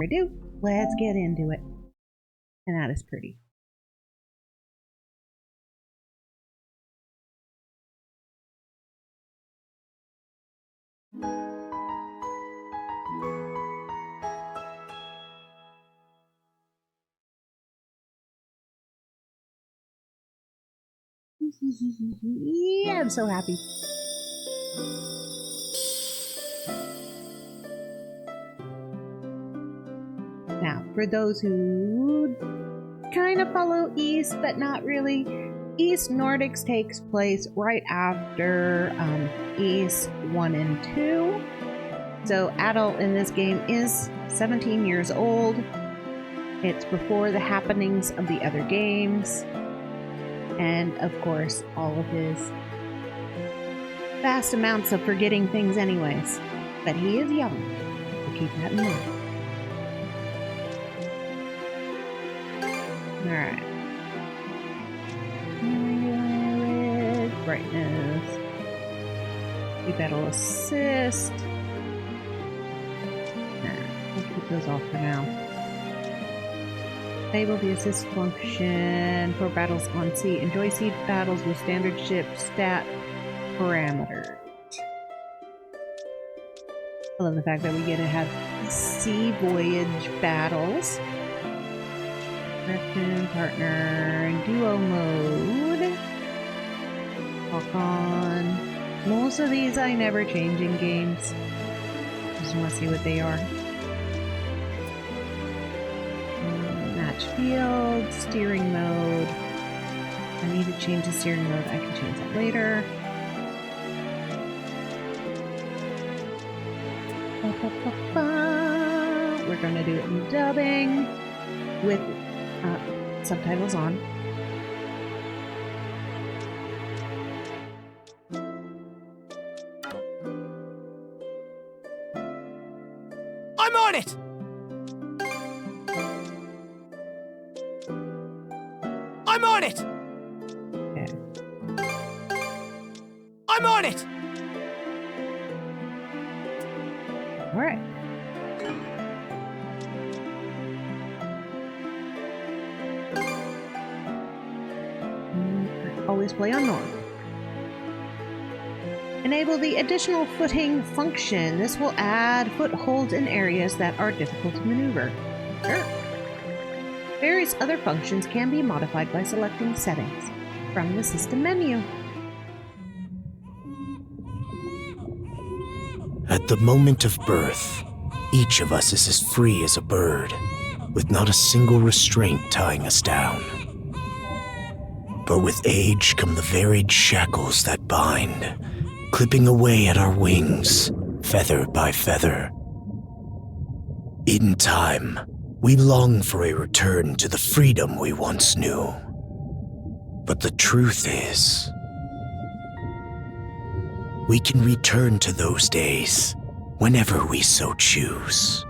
ado, let's get into it. And that is pretty. Yeah, I'm so happy. Now, for those who kind of follow East, but not really, East Nordics takes place right after East 1 and 2. So Adol in this game is 17 years old. It's before the happenings of the other games. And, of course, all of his vast amounts of forgetting things anyways. But he is young, so keep that in mind. Alright. Brightness. That'll assist. We'll keep those off for now. Enable the assist function for battles on sea. Enjoy sea battles with standard ship stat parameters. I love the fact that we get to have sea voyage battles. Veteran, partner, duo mode. Walk on. Most of these I never change in games. Just want to see what they are. Field, steering mode. I need to change the steering mode. I can change that later. We're going to do it in dubbing with subtitles on. I'm on it! I'm on it! Okay. I'm on it! Alright. Always play on normal. Enable the additional footing function. This will add footholds in areas that are difficult to maneuver. Sure. Various other functions can be modified by selecting settings from the system menu. At the moment of birth, each of us is as free as a bird, with not a single restraint tying us down. But with age come the varied shackles that bind, clipping away at our wings, feather by feather. In time, we long for a return to the freedom we once knew. But the truth is, we can return to those days whenever we so choose.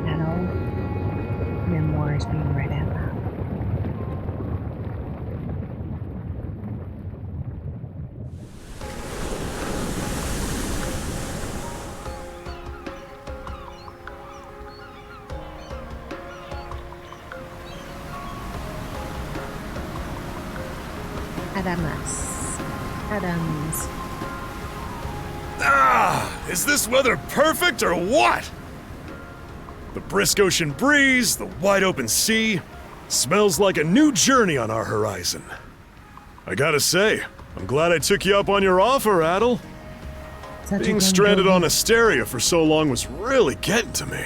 Adol memoirs being read out loud. Adams. Ah! Is this weather perfect or what? The brisk ocean breeze, the wide open sea, smells like a new journey on our horizon. I gotta say, I'm glad I took you up on your offer, Adol. Being stranded on Asteria for so long was really getting to me.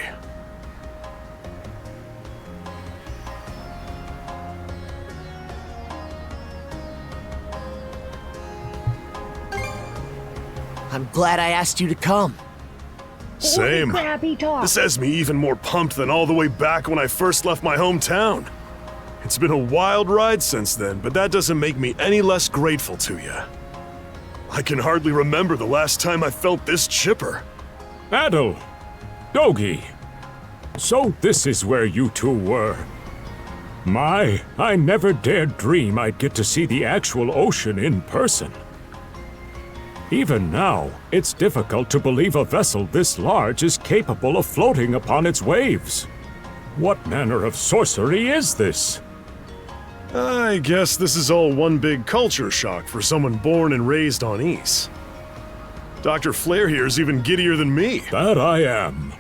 I'm glad I asked you to come. Same. Talk. This has me even more pumped than all the way back when I first left my hometown. It's been a wild ride since then, but that doesn't make me any less grateful to you. I can hardly remember the last time I felt this chipper. Adol! Dogi! So this is where you two were. My, I never dared dream I'd get to see the actual ocean in person. Even now, it's difficult to believe a vessel this large is capable of floating upon its waves. What manner of sorcery is this? I guess this is all one big culture shock for someone born and raised on Ys. Dr. Flare here is even giddier than me. That I am.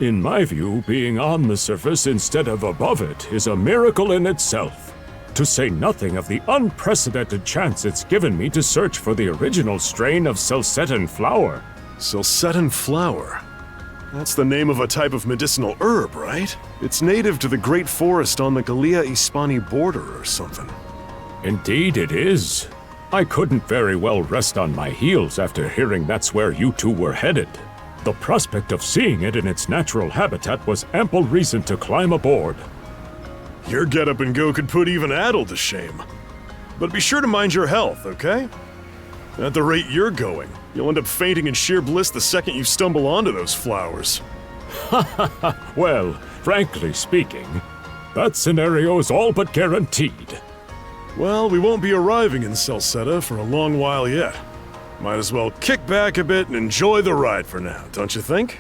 In my view, being on the surface instead of above it is a miracle in itself. To say nothing of the unprecedented chance it's given me to search for the original strain of Celcetan flower. Celcetan flower? That's the name of a type of medicinal herb, right? It's native to the Great Forest on the Gallia-Hispani border or something. Indeed it is. I couldn't very well rest on my heels after hearing that's where you two were headed. The prospect of seeing it in its natural habitat was ample reason to climb aboard. Your get-up and go could put even Adol to shame. But be sure to mind your health, okay? At the rate you're going, you'll end up fainting in sheer bliss the second you stumble onto those flowers. Well, frankly speaking, that scenario is all but guaranteed. Well, we won't be arriving in Celceta for a long while yet. Might as well kick back a bit and enjoy the ride for now, don't you think?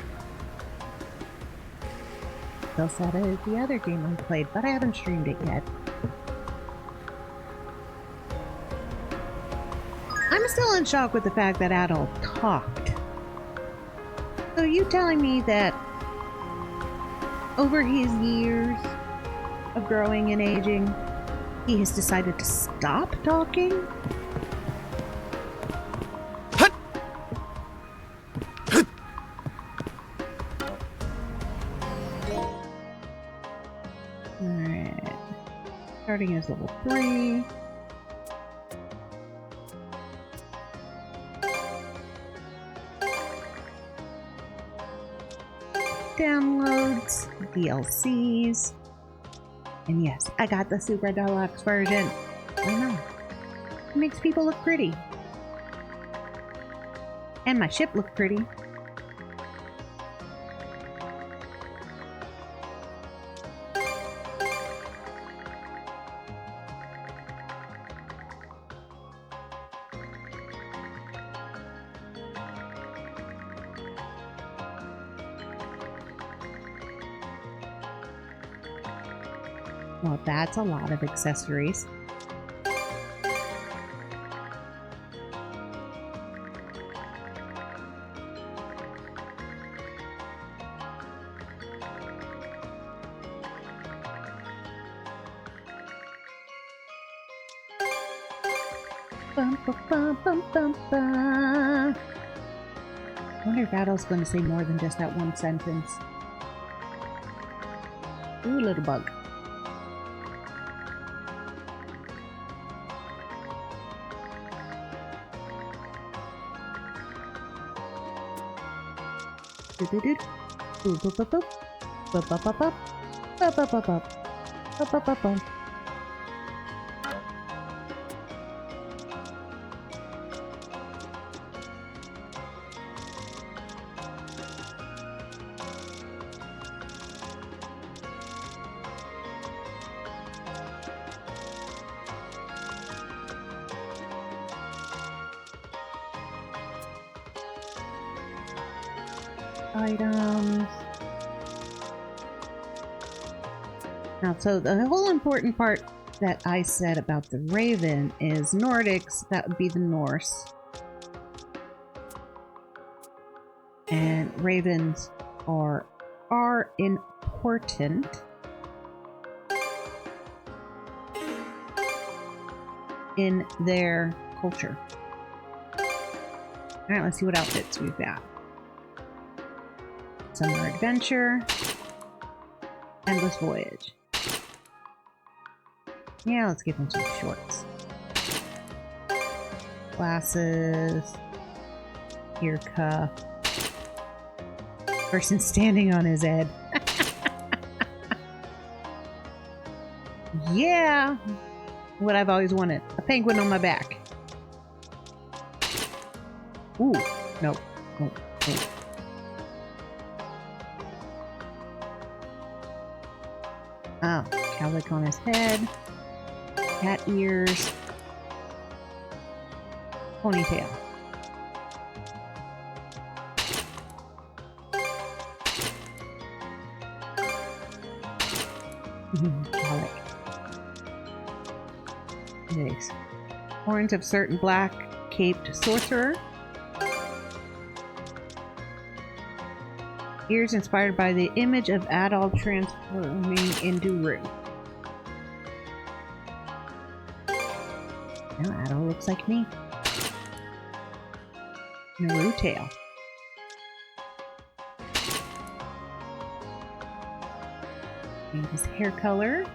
Celceta is the other game I played, but I haven't streamed it yet. I'm still in shock with the fact that Adol talked. So you telling me that over his years of growing and aging, he has decided to stop talking? Alright. Starting as level 3. Downloads, DLCs. And yes, I got the Super Deluxe version. Why not? It makes people look pretty. And my ship looked pretty. Well, that's a lot of accessories. Bum, bum, bum, bum, bum, bum. I wonder if Adol's going to say more than just that one sentence. Ooh, little bug. Items. Now, so the whole important part that I said about the Raven is Nordics, that would be the Norse. And ravens are important. In their culture. Alright, let's see what outfits we've got. Summer Adventure. Endless Voyage. Yeah, let's give him some shorts. Glasses. Ear cuff. Person standing on his head. Yeah! What I've always wanted. A penguin on my back. Ooh. Nope. Nope. Nope. Oh, metallic on his head. Cat ears. Ponytail. Metallic. Nice. Horns of certain black caped sorcerer. Ears inspired by the image of Adol transforming into Rue. Now Adol looks like me. Rue tail. And his hair color.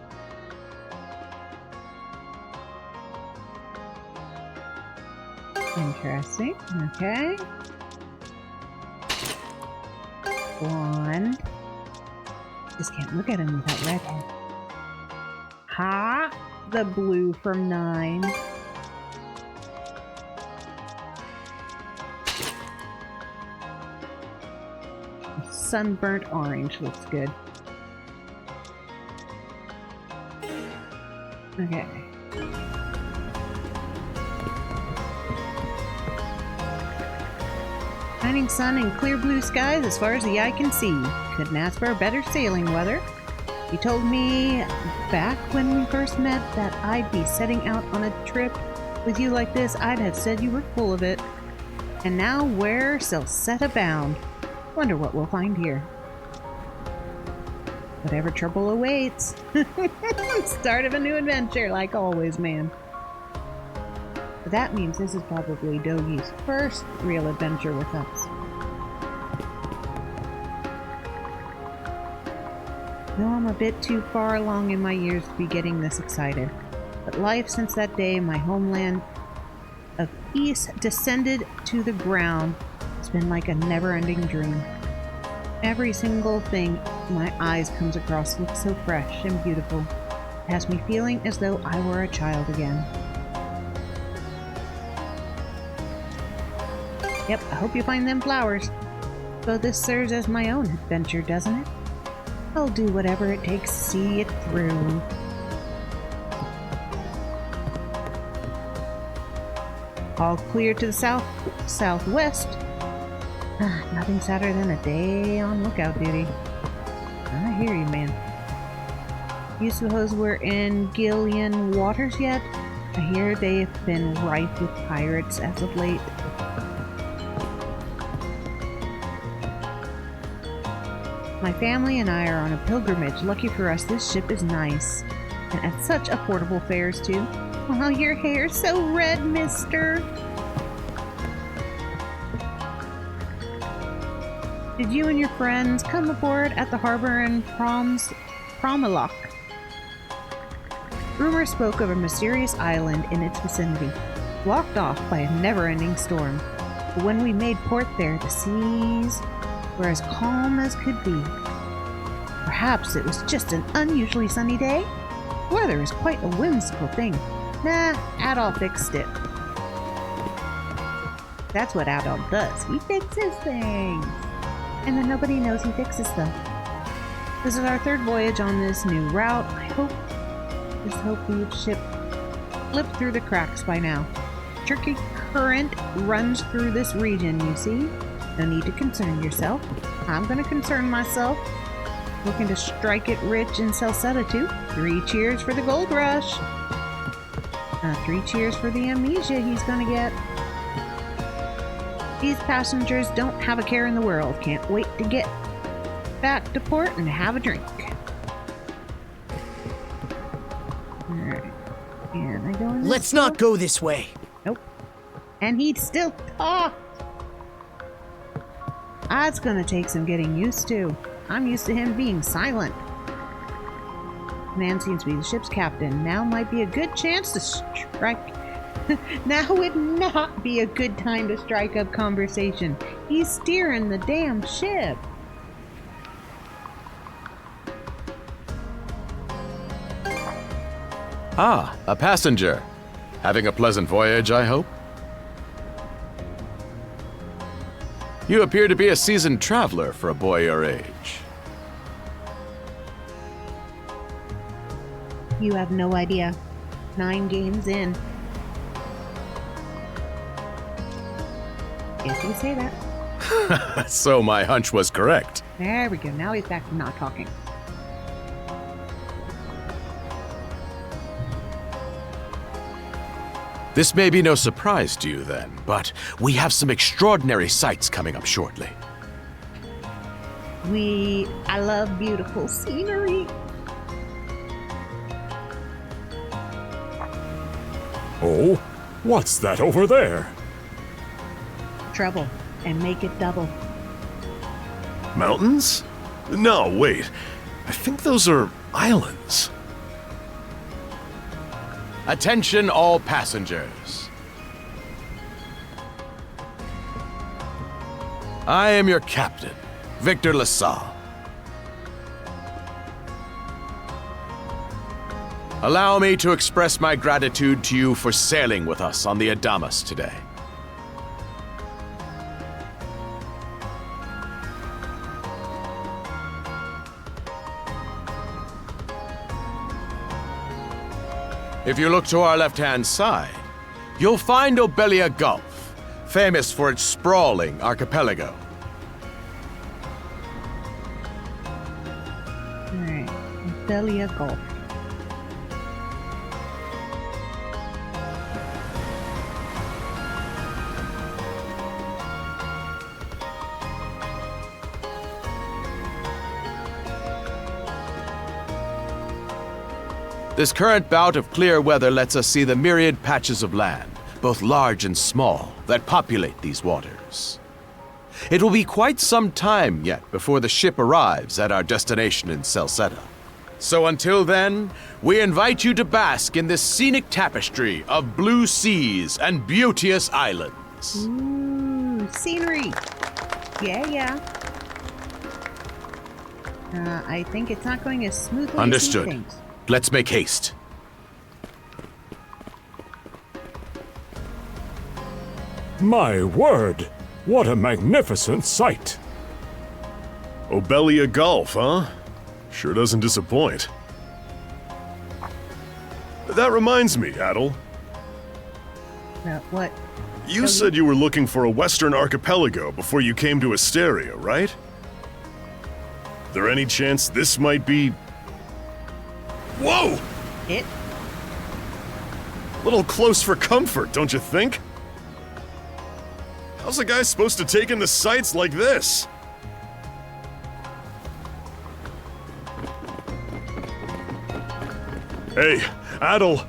Interesting. Okay. Blonde. Just can't look at him without red hair. Ha! The blue from 9. Sunburnt orange looks good. Okay. Shining sun and clear blue skies as far as the eye can see. Couldn't ask for better sailing weather. You told me back when we first met that I'd be setting out on a trip with you like this. I'd have said you were full of it. And now we're still set abound. Wonder what we'll find here. Whatever trouble awaits. Start of a new adventure, like always, man. But that means this is probably Dogi's first real adventure with us. No, I'm a bit too far along in my years to be getting this excited. But life since that day, my homeland of East descended to the ground. It's been like a never-ending dream. Every single thing my eyes comes across looks so fresh and beautiful. It has me feeling as though I were a child again. Yep, I hope you find them flowers. So this serves as my own adventure, doesn't it? I'll do whatever it takes to see it through. All clear to the southwest. Nothing sadder than a day on lookout duty. I hear you, man. You suppose we're in Gillian waters yet? I hear they've been rife with pirates as of late. My family and I are on a pilgrimage. Lucky for us, this ship is nice. And at such affordable fares, too. Oh, your hair's so red, mister. Did you and your friends come aboard at the harbor in Promalok? Rumor spoke of a mysterious island in its vicinity, blocked off by a never-ending storm. But when we made port there, the seas were as calm as could be. Perhaps it was just an unusually sunny day? Weather is quite a whimsical thing. Nah, Adol fixed it. That's what Adol does. He fixes things. And then nobody knows he fixes them. This is our third voyage on this new route. I hope the ship slipped through the cracks by now. Tricky current runs through this region, you see. No need to concern yourself. I'm gonna concern myself. Looking to strike it rich in Salsetta too. 3 cheers for the gold rush. 3 cheers for the amnesia he's gonna get. These passengers don't have a care in the world. Can't wait to get back to port and have a drink. Alright. And I go in this Let's not go this way. Nope. And he'd still talk. That's gonna take some getting used to. I'm used to him being silent. Man seems to be the ship's captain. Now might be a good chance to strike. Now would not be a good time to strike up conversation. He's steering the damn ship. Ah, a passenger. Having a pleasant voyage, I hope? You appear to be a seasoned traveler for a boy your age. You have no idea. 9 games in. If you say that. So my hunch was correct. There we go. Now he's back to not talking. This may be no surprise to you then, but we have some extraordinary sights coming up shortly. I love beautiful scenery. Oh, what's that over there? Trouble. And make it double. Mountains? No, wait. I think those are islands. Attention all passengers. I am your captain, Victor LaSalle. Allow me to express my gratitude to you for sailing with us on the Adamas today. If you look to our left-hand side, you'll find Obelia Gulf, famous for its sprawling archipelago. Alright. Obelia Gulf. This current bout of clear weather lets us see the myriad patches of land, both large and small, that populate these waters. It will be quite some time yet before the ship arrives at our destination in Celceta. So until then, we invite you to bask in this scenic tapestry of blue seas and beauteous islands. Ooh, scenery. Yeah. I think it's not going as smoothly Understood. as you think. Let's make haste. My word! What a magnificent sight! Obelia Gulf, huh? Sure doesn't disappoint. That reminds me, Adol. What? You said you were looking for a western archipelago before you came to Asteria, right? There any chance this might be... Whoa! It? Little close for comfort, don't you think? How's a guy supposed to take in the sights like this? Hey, Adol!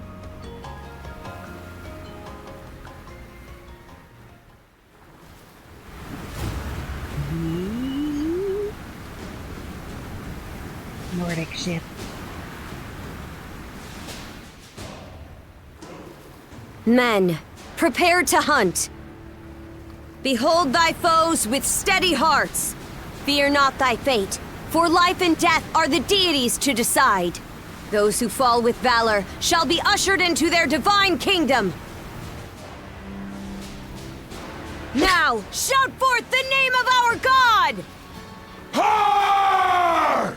Nordic ship. Men, prepare to hunt. Behold thy foes with steady hearts. Fear not thy fate, for life and death are the deities to decide. Those who fall with valor shall be ushered into their divine kingdom. Now, shout forth the name of our god! Har!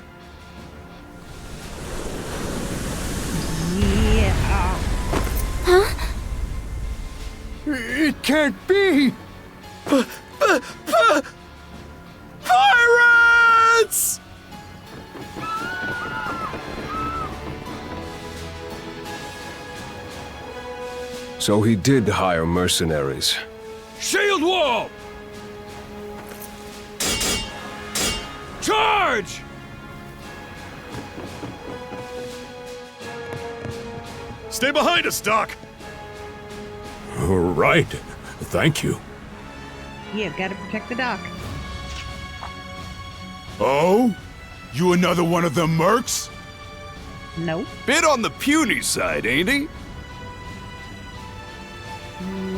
Yeah. It can't be! Pirates! So he did hire mercenaries. Shield wall! Charge! Stay behind us, Doc! Right. Thank you. Yeah, gotta protect the dock. Oh? You another one of them mercs? Nope. Bit on the puny side, ain't he?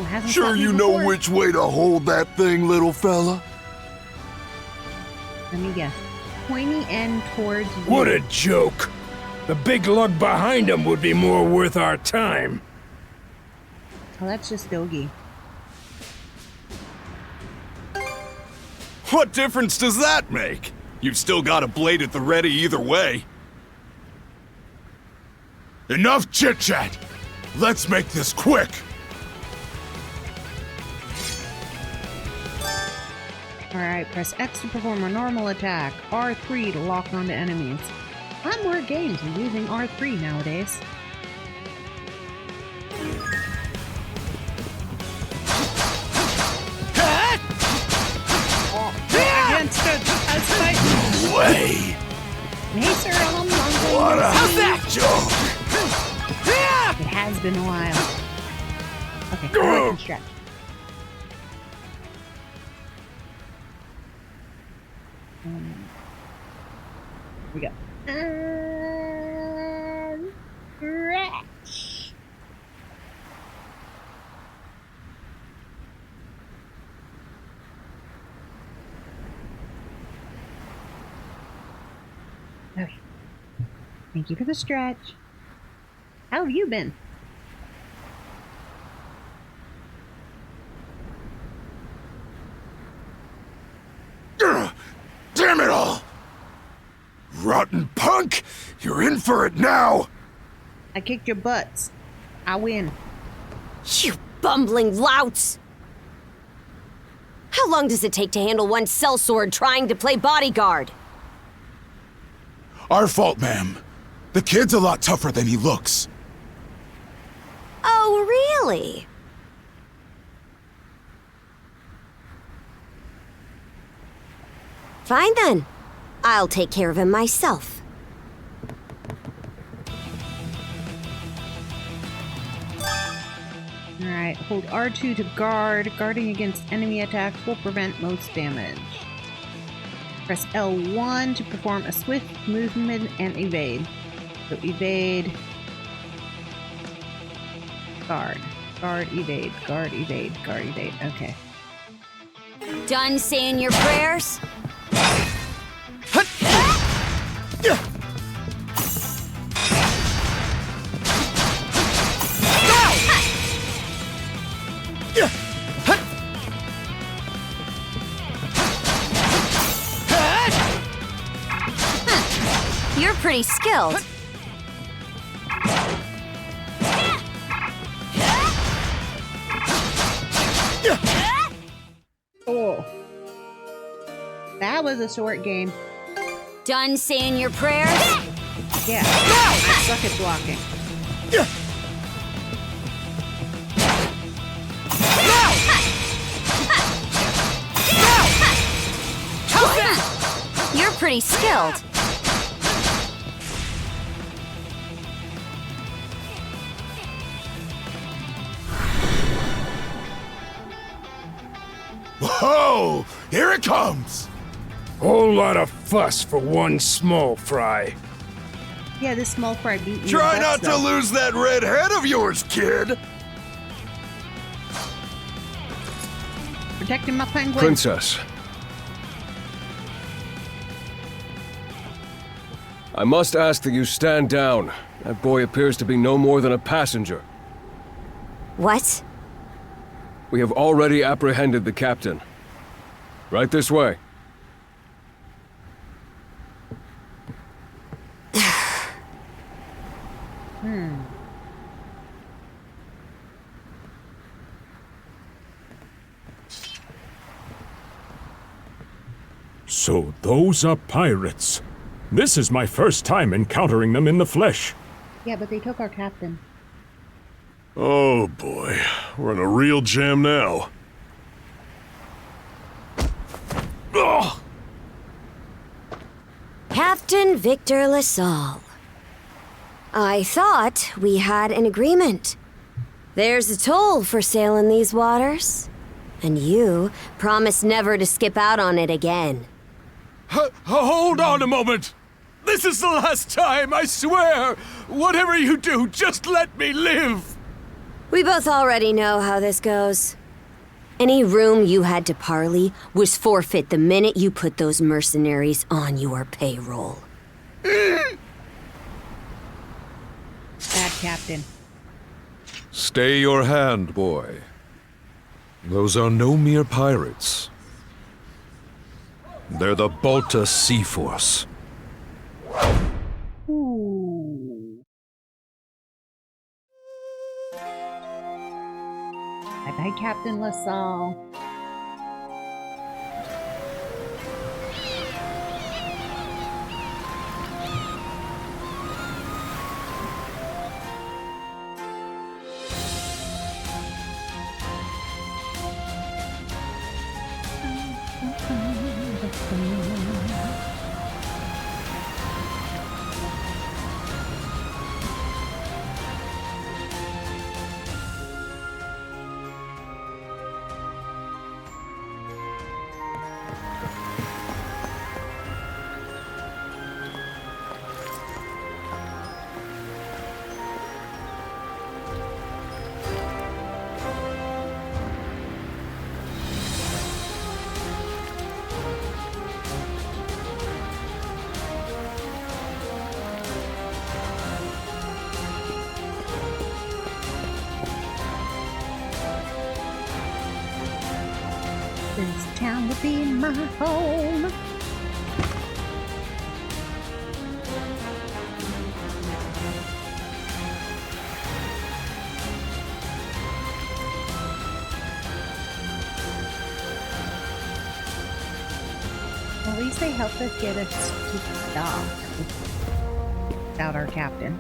Hasn't Sure fought me you know before. which way to hold that thing, little fella? Let me guess. Pointy end towards you. What a joke! The big lug behind him would be more worth our time. Oh, that's just Dogi. What difference does that make? You've still got a blade at the ready either way. Enough chit-chat! Let's make this quick! Alright, press X to perform a normal attack, R3 to lock onto enemies. A lot more games are using R3 nowadays. Against a fight. Way! Hey, sir, What a How's that? joke! It has been a while. Okay, go and stretch. Here we go. Stretch. Okay. Thank you for the stretch. How have you been? Damn it all! Rotten punk! You're in for it now! I kicked your butts. I win. You bumbling louts! How long does it take to handle one sellsword trying to play bodyguard? Our fault, ma'am. The kid's a lot tougher than he looks. Oh, really? Fine then. I'll take care of him myself. Alright, hold R2 to guard. Guarding against enemy attacks will prevent most damage. Press L1 to perform a swift movement and evade. So evade. Guard. Guard, evade. Guard, evade. Guard, evade. Okay. Done saying your prayers? You're pretty skilled. Oh. That was a short game. Done saying your prayers? Yeah. I suck at blocking. You're pretty skilled. Whoa! Here it comes! Whole lot of fuss for one small fry. Yeah, this small fry beat me. Try not to lose that red head of yours, kid! Protecting my penguin. Princess. I must ask that you stand down. That boy appears to be no more than a passenger. What? We have already apprehended the captain. Right this way. So those are pirates. This is my first time encountering them in the flesh. Yeah, but they took our captain. Oh boy, we're in a real jam now. Ugh. Captain Victor LaSalle. I thought we had an agreement. There's a toll for sailing these waters. And you promised never to skip out on it again. Hold on a moment! This is the last time, I swear! Whatever you do, just let me live! We both already know how this goes. Any room you had to parley was forfeit the minute you put those mercenaries on your payroll. Bad captain. Stay your hand, boy. Those are no mere pirates. They're the Balta Sea Force. Bye-bye, Captain LaSalle. This town will be my home. At least they helped us get us to dock without our captain.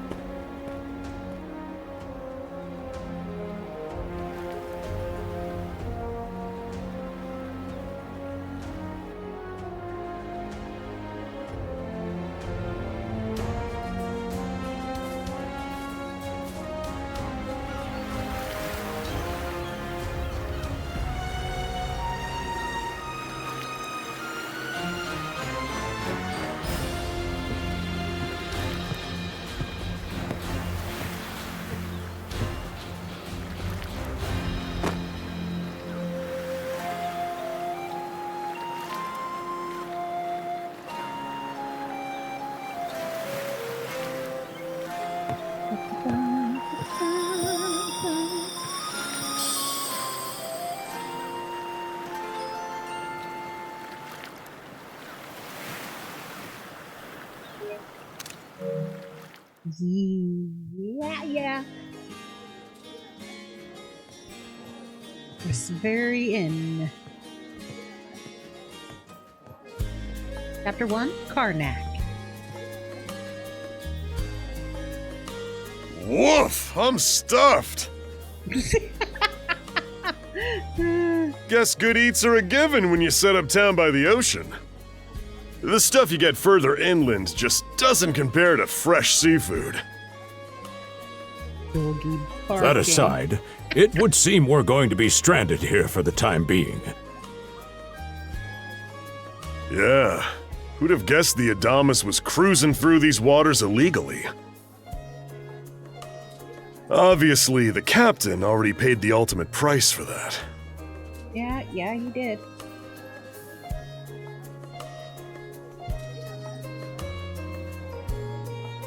Yeah. This very inn. Chapter 1, Karnak. Woof! I'm stuffed! Guess good eats are a given when you set up town by the ocean. The stuff you get further inland just doesn't compare to fresh seafood. That aside, it would seem we're going to be stranded here for the time being. Yeah, who'd have guessed the Adamus was cruising through these waters illegally? Obviously, the captain already paid the ultimate price for that. Yeah, he did.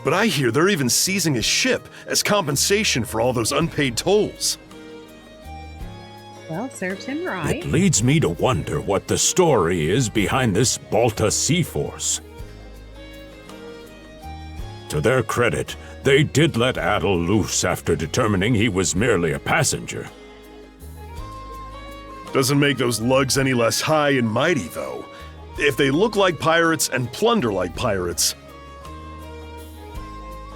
But I hear they're even seizing his ship as compensation for all those unpaid tolls. Well, serves him right. It leads me to wonder what the story is behind this Balta Sea Force. To their credit, they did let Adol loose after determining he was merely a passenger. Doesn't make those lugs any less high and mighty, though. If they look like pirates and plunder like pirates.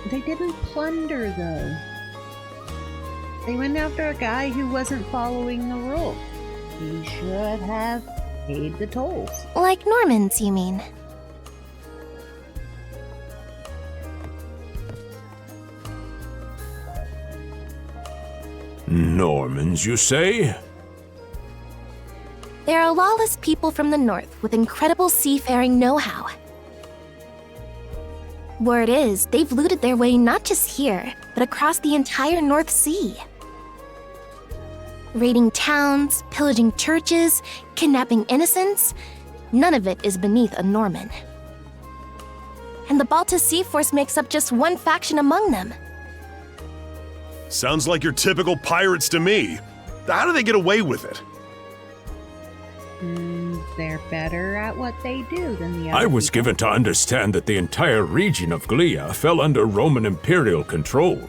They didn't plunder, though. They went after a guy who wasn't following the rules. He should have paid the tolls. Like Normans, you mean? Normans, you say? They're a lawless people from the north with incredible seafaring know-how. Word is, they've looted their way not just here, but across the entire North Sea. Raiding towns, pillaging churches, kidnapping innocents, none of it is beneath a Norman. And the Balta Sea Force makes up just one faction among them. Sounds like your typical pirates to me. How do they get away with it? They're better at what they do than the other I was people. given to understand that the entire region of Glia fell under Roman imperial control.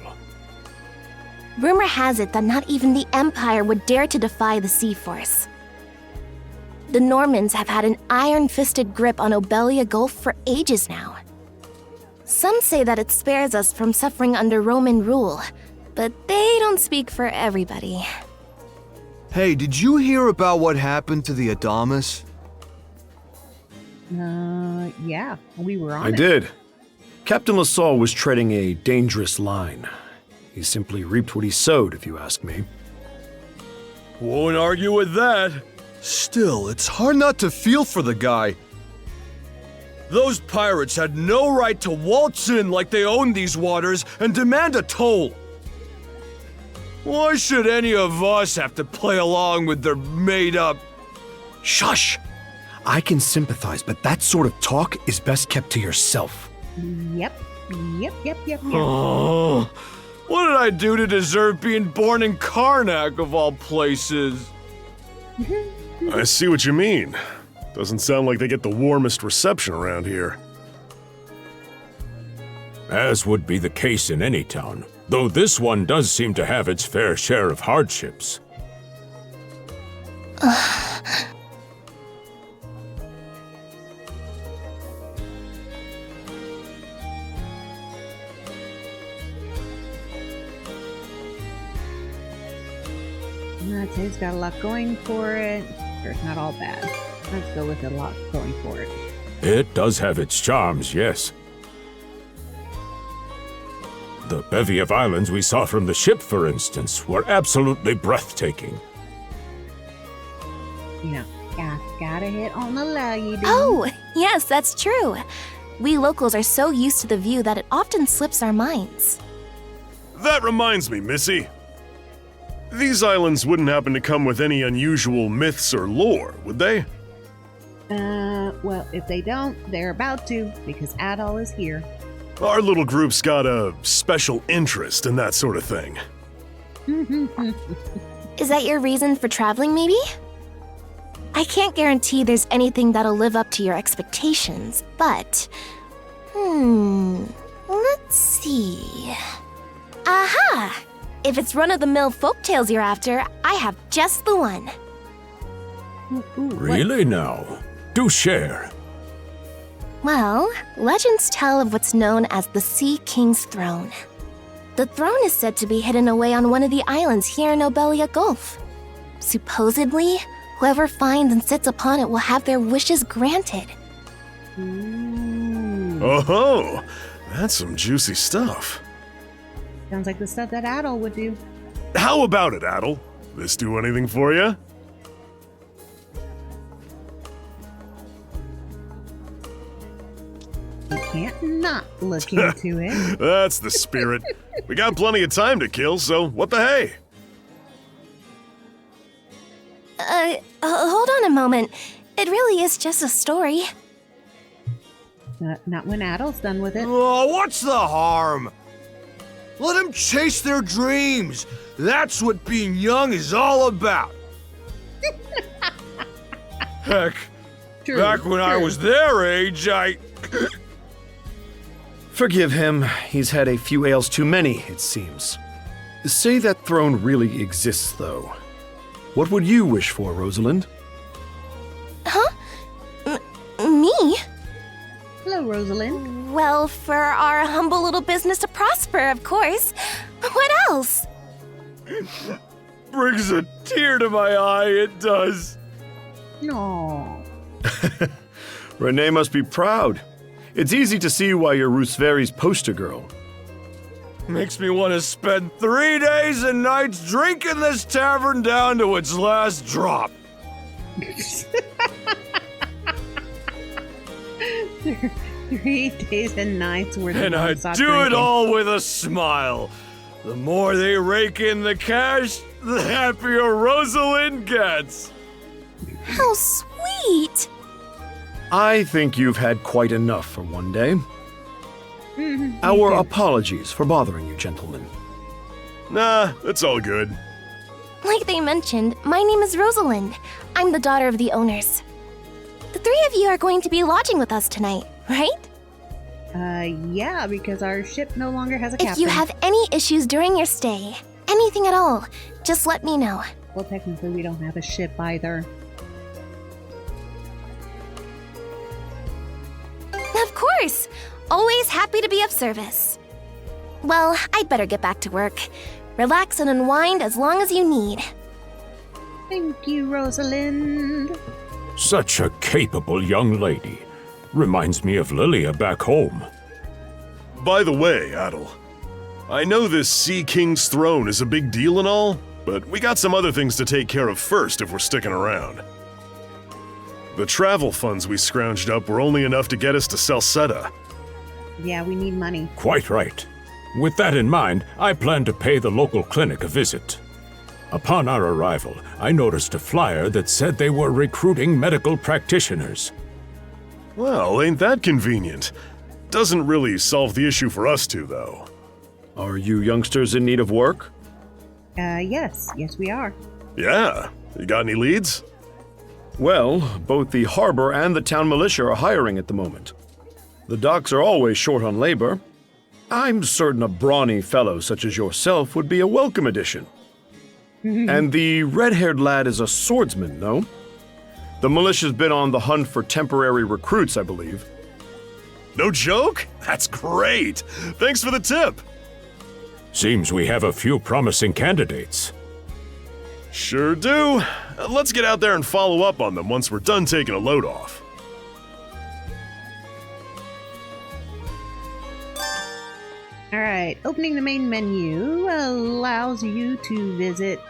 Rumor has it that not even the Empire would dare to defy the Sea Force. The Normans have had an iron-fisted grip on Obelia Gulf for ages now. Some say that it spares us from suffering under Roman rule, but they don't speak for everybody. Hey, did you hear about what happened to the Adamas? Yeah, we were on I it. did. Captain LaSalle was treading a dangerous line. He simply reaped what he sowed, if you ask me. Won't argue with that. Still, it's hard not to feel for the guy. Those pirates had no right to waltz in like they owned these waters and demand a toll. Why should any of us have to play along with their made-up... Shush! I can sympathize, but that sort of talk is best kept to yourself. Yep. Oh, what did I do to deserve being born in Karnak, of all places? I see what you mean. Doesn't sound like they get the warmest reception around here. As would be the case in any town, though this one does seem to have its fair share of hardships. I'd say it's got a lot going for it. Or it's not all bad. Let's go with a lot going for it. It does have its charms, yes. The bevy of islands we saw from the ship, for instance, were absolutely breathtaking. You know, gotta hit on the lady. Oh, yes, that's true. We locals are so used to the view that it often slips our minds. That reminds me, Missy. These islands wouldn't happen to come with any unusual myths or lore, would they? Well, if they don't, they're about to, because Adol is here. Our little group's got a special interest in that sort of thing. Is that your reason for traveling, maybe? I can't guarantee there's anything that'll live up to your expectations, but... let's see... Aha! If it's run-of-the-mill folktales you're after, I have just the one. Really now? Do share. Well, legends tell of what's known as the Sea King's Throne. The throne is said to be hidden away on one of the islands here in Obelia Gulf. Supposedly, whoever finds and sits upon it will have their wishes granted. Oh, that's some juicy stuff. Sounds like the stuff that Adol would do. How about it, Adol? This do anything for you? You can't not look into it. That's the spirit. We got plenty of time to kill, so what the hey? Hold on a moment. It really is just a story. Not when Adol's done with it. Oh, what's the harm? Let them chase their dreams. That's what being young is all about. Heck, back when I was their age, Forgive him. He's had a few ales too many, it seems. Say that throne really exists, though. What would you wish for, Rosalind? Huh? Me? Hello, Rosalind. Well, for our humble little business to prosper, of course. What else? brings a tear to my eye, it does. No. Renee must be proud. It's easy to see why you're Rooseveri's poster girl. Makes me want to spend 3 days and nights drinking this tavern down to its last drop. 3 days and nights worth and of I nonstop do drinking. it all with a smile. The more they rake in the cash, the happier Rosalind gets. How sweet! I think you've had quite enough for one day. Our apologies for bothering you, gentlemen. Nah, it's all good. Like they mentioned, my name is Rosalind. I'm the daughter of the owners. The three of you are going to be lodging with us tonight, right? Yeah, because our ship no longer has a captain. If you have any issues during your stay, any anything at all, just let me know. Well, technically, we don't have a ship either. Of course! Always happy to be of service. Well, I'd better get back to work. Relax and unwind as long as you need. Thank you, Rosalind. Such a capable young lady. Reminds me of Lilia back home. By the way, Adol, I know this Sea King's throne is a big deal and all, but we got some other things to take care of first if we're sticking around. The travel funds we scrounged up were only enough to get us to Salsetta. Yeah, we need money. Quite right. With that in mind, I plan to pay the local clinic a visit. Upon our arrival, I noticed a flyer that said they were recruiting medical practitioners. Well, ain't that convenient? Doesn't really solve the issue for us two, though. Are you youngsters in need of work? Yes. Yes, we are. Yeah. You got any leads? Well, both the harbor and the town militia are hiring at the moment. The docks are always short on labor. I'm certain a brawny fellow such as yourself would be a welcome addition. And the red-haired lad is a swordsman, no? The militia's been on the hunt for temporary recruits, I believe. No joke? That's great! Thanks for the tip! Seems we have a few promising candidates. Sure do. Let's get out there and follow up on them once we're done taking a load off. Alright, opening the main menu allows you to visit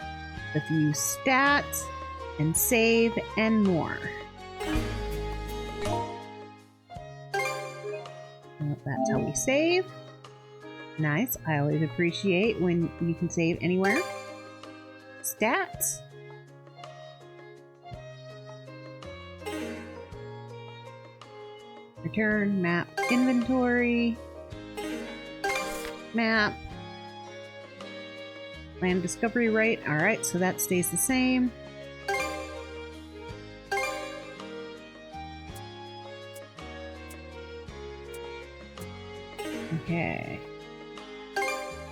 a few stats and save and more. Well, that's how we save. Nice, I always appreciate when you can save anywhere. Stats. Return, map, inventory. Map. Land discovery rate. Alright, so that stays the same. Okay.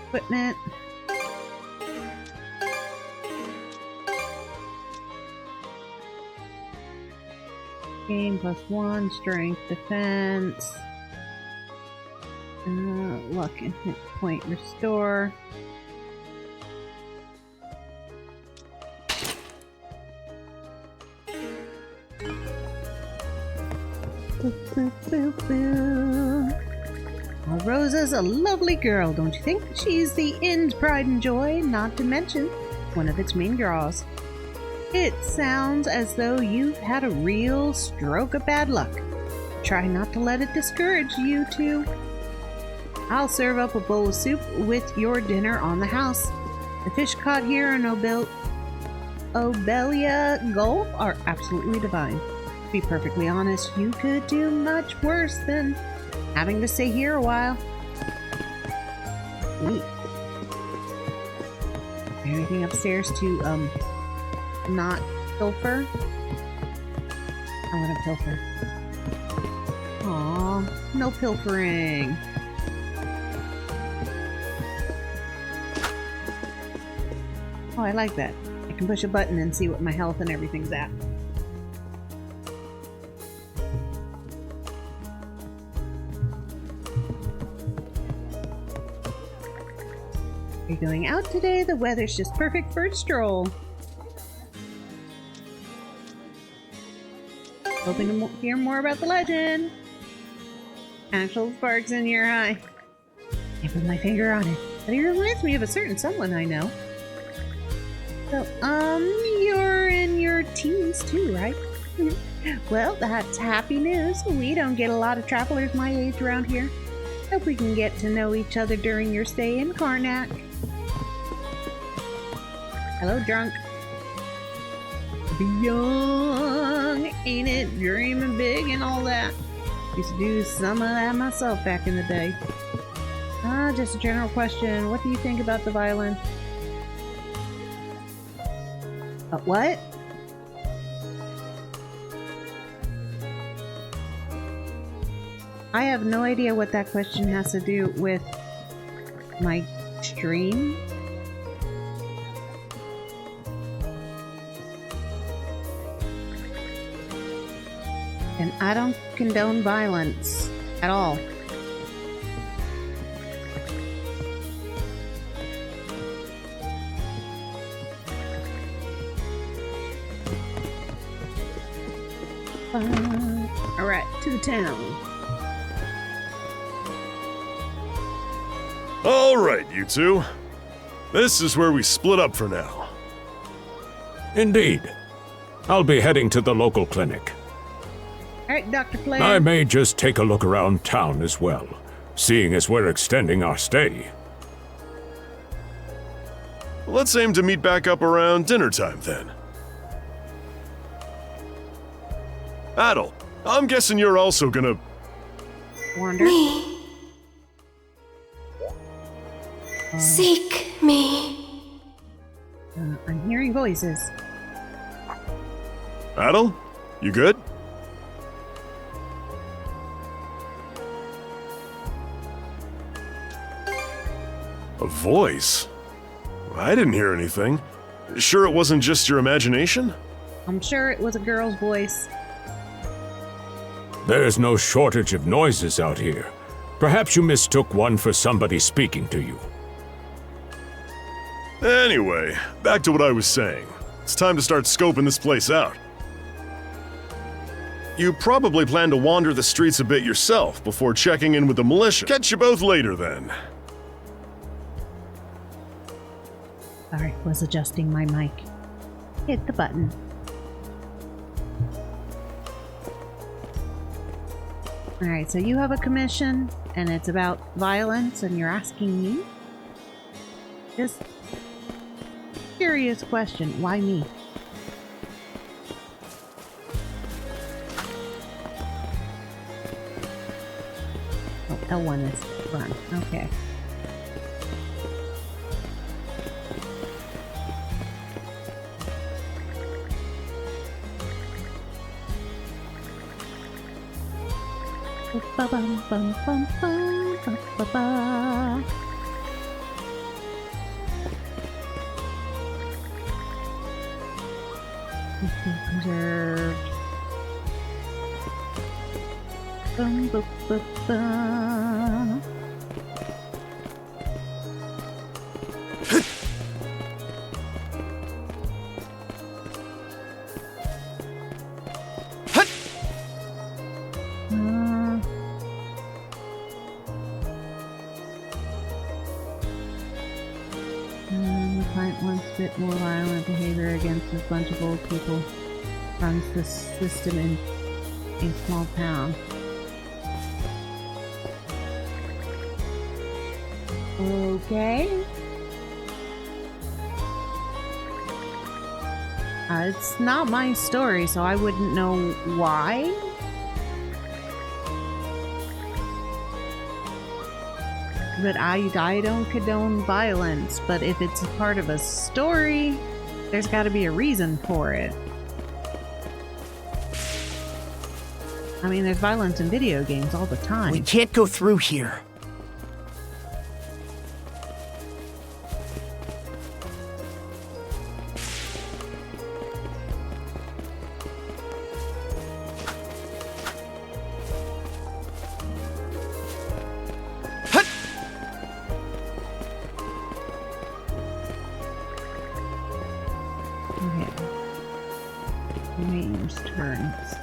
Equipment. Game +1, strength, defense. Luck and hit point restore. Boop, boop, boop, boop. Well, Rosa's a lovely girl, don't you think? She's the inn's pride and joy, not to mention one of its main draws. It sounds as though you've had a real stroke of bad luck. Try not to let it discourage you two. I'll serve up a bowl of soup with your dinner on the house. The fish caught here in Obelia Gulf are absolutely divine. To be perfectly honest, you could do much worse than having to stay here a while. Sweet. Anything upstairs to, not pilfer? I want to pilfer. Aw, no pilfering. Oh, I like that. I can push a button and see what my health and everything's at. Are you going out today? The weather's just perfect for a stroll. Hoping to hear more about the legend. Actual sparks in your eye. Can't put my finger on it, but he reminds me of a certain someone I know. So, you're in your teens too, right? Well, that's happy news. We don't get a lot of travelers my age around here. Hope we can get to know each other during your stay in Karnak. Hello, drunk. Be young, ain't it? Dreaming big and all that. Used to do some of that myself back in the day. Just a general question. What do you think about the violin? What? I have no idea what that question has to do with my stream. And I don't condone violence at all. Alright, to the town. Alright, you two. This is where we split up for now. Indeed. I'll be heading to the local clinic. Alright, Dr. Flare. I may just take a look around town as well, seeing as we're extending our stay. Let's aim to meet back up around dinner time then. Adol, I'm guessing you're also gonna... Wander. Me. Seek me. I'm hearing voices. Adol, you good? A voice? I didn't hear anything. Sure it wasn't just your imagination? I'm sure it was a girl's voice. There's no shortage of noises out here. Perhaps you mistook one for somebody speaking to you. Anyway, back to what I was saying. It's time to start scoping this place out. You probably plan to wander the streets a bit yourself before checking in with the militia. Catch you both later then. Sorry, was adjusting my mic. Hit the button. Alright, so you have a commission, and it's about violence, and you're asking me? Just curious question, why me? Oh, L1 is run, okay. Ba bum bum bum bum ba ba ba. Preserved. Bum ba ba ba. Bit more violent behavior against this bunch of old people. Runs the system in a small town. Okay. It's not my story, so I wouldn't know why. But I don't condone violence, but if it's a part of a story, there's got to be a reason for it. I mean, there's violence in video games all the time. We can't go through here.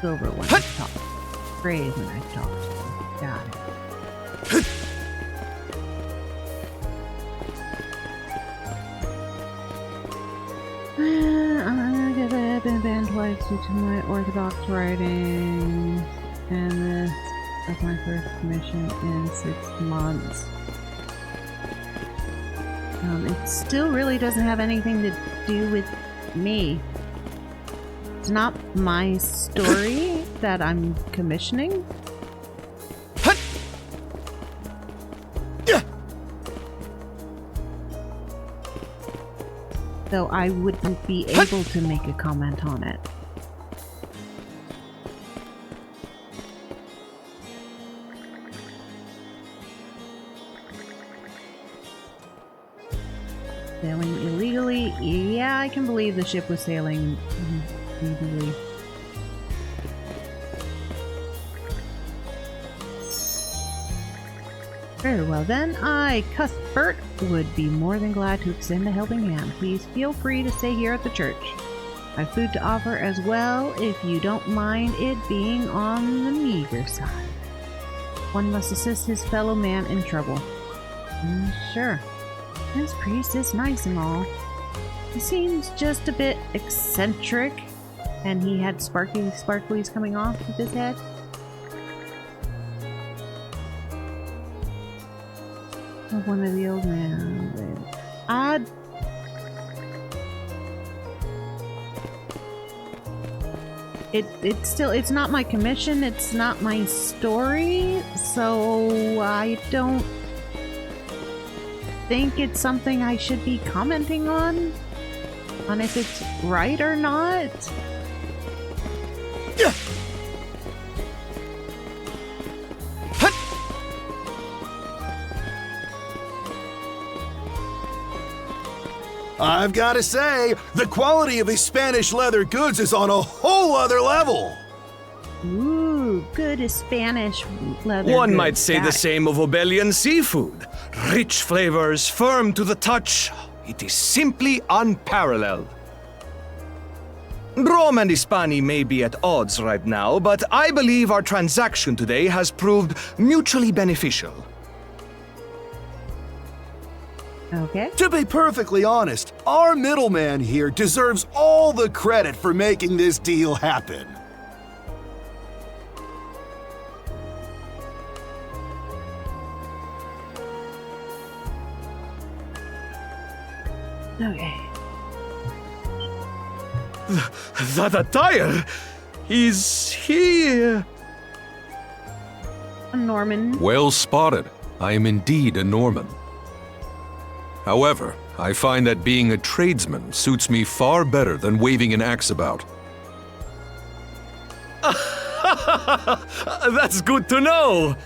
Silver when I talk. Gray when I talk to them. Got it. I'm gonna have been vandalized due to my orthodox writing, and this is my first commission in 6 months. It still really doesn't have anything to do with me. It's not my story that I'm commissioning. So I wouldn't be able to make a comment on it. Sailing illegally? Yeah, I can believe the ship was sailing illegally. Very well then, I, Cuthbert, would be more than glad to extend a helping hand. Please feel free to stay here at the church. I have food to offer as well, if you don't mind it being on the meager side. One must assist his fellow man in trouble. Sure. This priest is nice and all. He seems just a bit eccentric, and he had sparklies coming off of his head. One of the old men. It's not my commission, it's not my story, so I don't think it's something I should be commenting on if it's right or not. Yeah. I've got to say, the quality of these Spanish leather goods is on a whole other level. Ooh, good Spanish leather One goods. might say Got the it. same of Obelian seafood. Rich flavors, firm to the touch. It is simply unparalleled. Rome and Hispani may be at odds right now, but I believe our transaction today has proved mutually beneficial. Okay. To be perfectly honest, our middleman here deserves all the credit for making this deal happen. Okay. That attire is here. A Norman. Well spotted. I am indeed a Norman. However, I find that being a tradesman suits me far better than waving an axe about. That's good to know.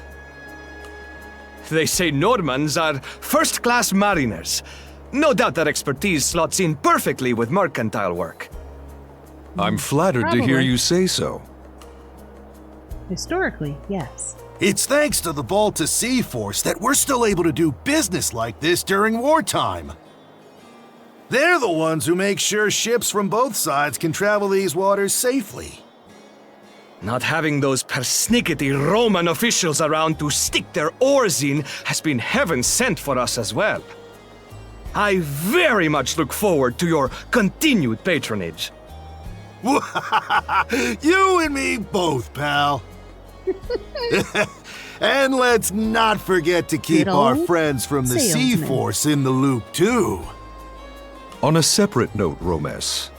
They say Normans are first-class mariners. No doubt their expertise slots in perfectly with mercantile work. I'm flattered to hear Probably. you say so. Historically, yes. It's thanks to the Balta Sea Force that we're still able to do business like this during wartime. They're the ones who make sure ships from both sides can travel these waters safely. Not having those persnickety Roman officials around to stick their oars in has been heaven sent for us as well. I very much look forward to your continued patronage. You and me both, pal. And let's not forget to keep Good our old friends from the Sea salesman. Force in the loop, too. On a separate note, Romes,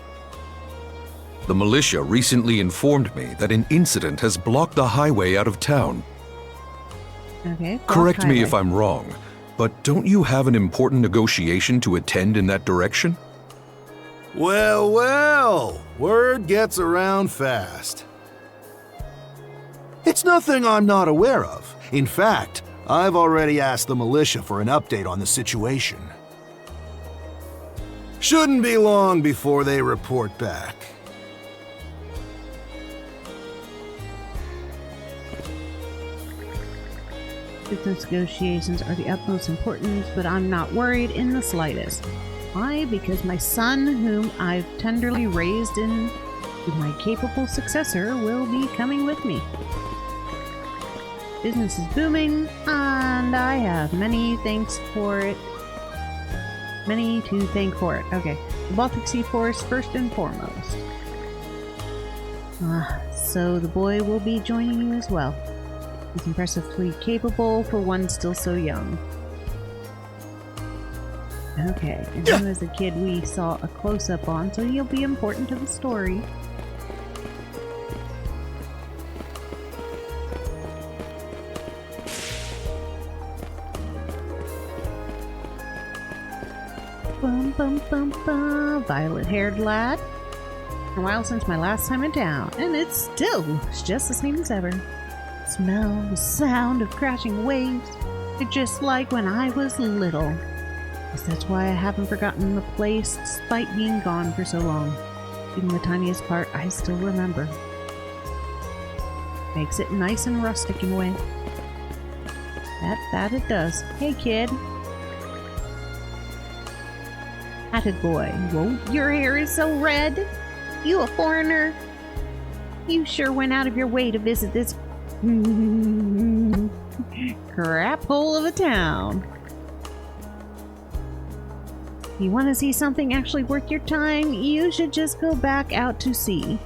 the militia recently informed me that an incident has blocked the highway out of town. Okay. Correct me if I'm wrong, but don't you have an important negotiation to attend in that direction? Well, well, word gets around fast. It's nothing I'm not aware of. In fact, I've already asked the militia for an update on the situation. Shouldn't be long before they report back. Business negotiations are the utmost importance, but I'm not worried in the slightest. Why? Because my son, whom I've tenderly raised in with my capable successor, will be coming with me. Business is booming, and I have many thanks for it. Many to thank for it. Okay. The Baltic Sea Force first and foremost. So the boy will be joining you as well. He's impressively capable for one still so young. Okay, and him as a kid we saw a close-up on, so he'll be important to the story. Bum bum bum bum. Violet-haired lad. A while since my last time in town, and it's just the same as ever. Smell the sound of crashing waves. They're just like when I was little. Guess that's why I haven't forgotten the place despite being gone for so long. Even the tiniest part I still remember. Makes it nice and rustic in a way. That it does. Hey, kid. Hatted boy. Whoa, your hair is so red. You a foreigner? You sure went out of your way to visit this crap hole of a town. You want to see something actually worth your time? You should just go back out to sea.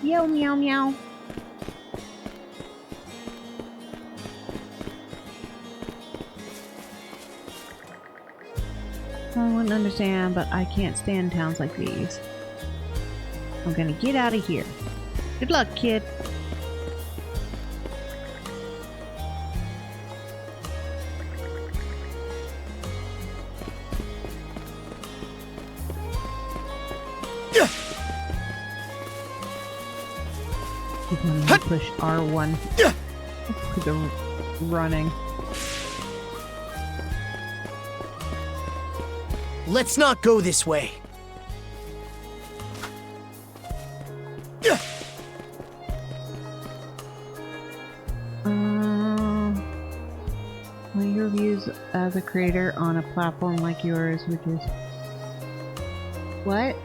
Meow, meow, meow. I wouldn't understand, but I can't stand towns like these. I'm gonna get out of here. Good luck, kid. Push R1 for the running. Let's not go this way. What are your views as a creator on a platform like yours, which is... What?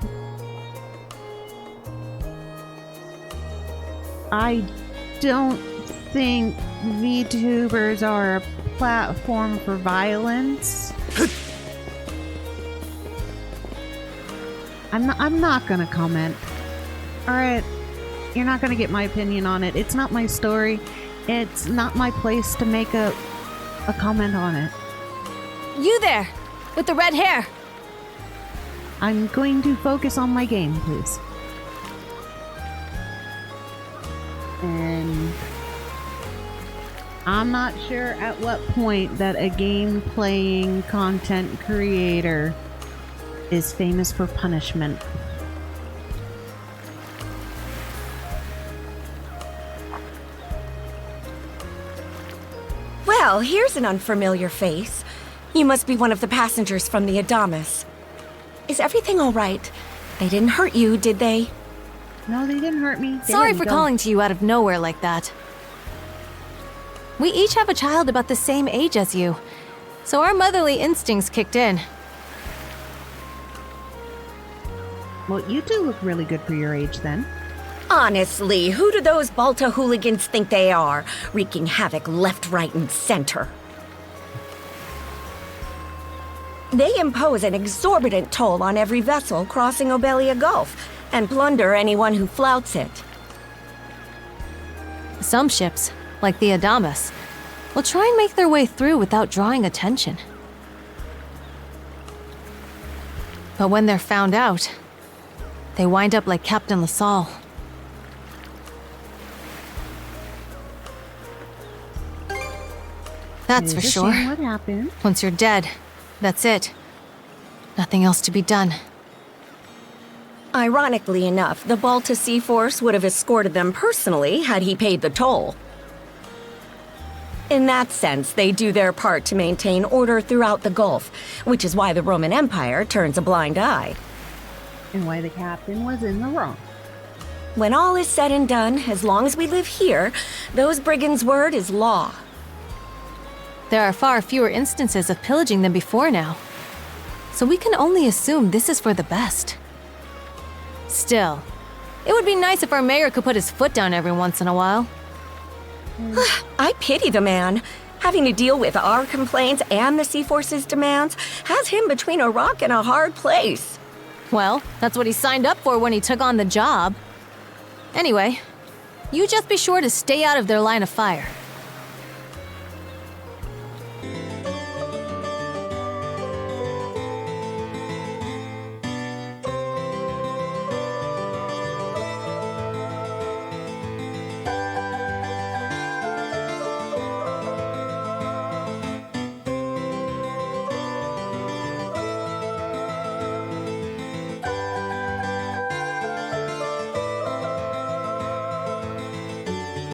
I don't think VTubers are a platform for violence. I'm not gonna comment. Alright, you're not gonna get my opinion on it. It's not my story. It's not my place to make a comment on it. You there, with the red hair. I'm going to focus on my game, please. And I'm not sure at what point that a game playing content creator is famous for punishment. Well, here's an unfamiliar face. You must be one of the passengers from the Adamas. Is everything all right? They didn't hurt you, did they? No, they didn't hurt me. Sorry for calling to you out of nowhere like that. We each have a child about the same age as you, so our motherly instincts kicked in. Well, you two look really good for your age then. Honestly, who do those Balta hooligans think they are, wreaking havoc left, right, and center? They impose an exorbitant toll on every vessel crossing Obelia Gulf, and plunder anyone who flouts it. Some ships, like the Adamas, will try and make their way through without drawing attention. But when they're found out, they wind up like Captain LaSalle. That's for sure. What happened? Once you're dead, that's it. Nothing else to be done. Ironically enough, the Balta Sea Force would have escorted them personally had he paid the toll. In that sense, they do their part to maintain order throughout the Gulf, which is why the Roman Empire turns a blind eye. And why the captain was in the wrong. When all is said and done, as long as we live here, those brigands' word is law. There are far fewer instances of pillaging than before now, so we can only assume this is for the best. Still, it would be nice if our mayor could put his foot down every once in a while. I pity the man. Having to deal with our complaints and the Sea Force's demands has him between a rock and a hard place. Well, that's what he signed up for when he took on the job. Anyway, you just be sure to stay out of their line of fire.